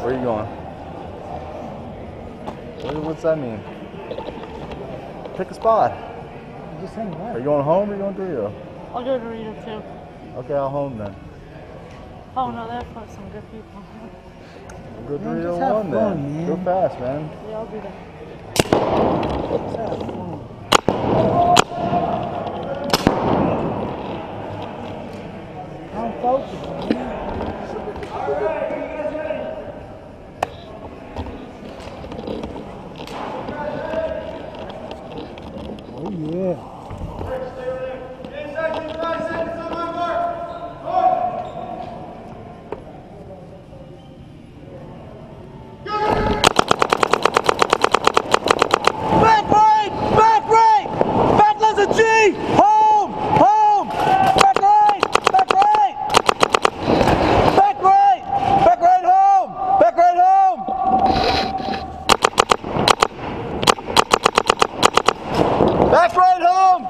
Where are you going? What's that mean? Pick a spot. I'm just saying what? Are you going home or are you going to Dorito? I'll go to Dorito too. Okay, I'll home then. Oh no, they're for some good people. We'll go Man, Dorito just have 1 fun, then. man. Go fast, man. Yeah, I'll be there. Just have fun. I'm focused, man. Oh yeah. Back right home!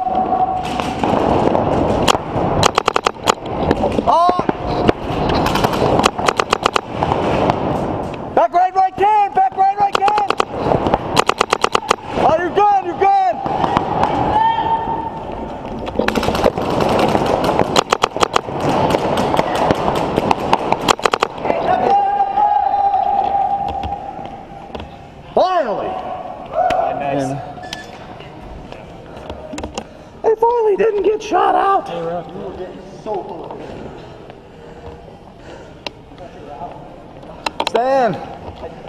Oh! Back right, right can! Back right, right can! Oh, you're good, you're good! Finally! Nice. They finally didn't get shot out. Stan,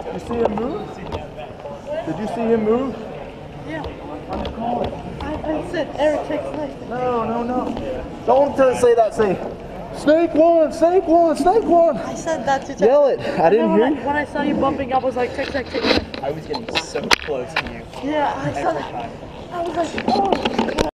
did you see him move? Did you see him move? Yeah. I said Eric takes next. No. Don't say that. Say, snake one, snake one, snake one. I said that to Yell it. I didn't hear you. When I saw you bumping up, I was like, tick, tick, tick. I was getting so close to you. Yeah, I saw every that. time. I was like, oh.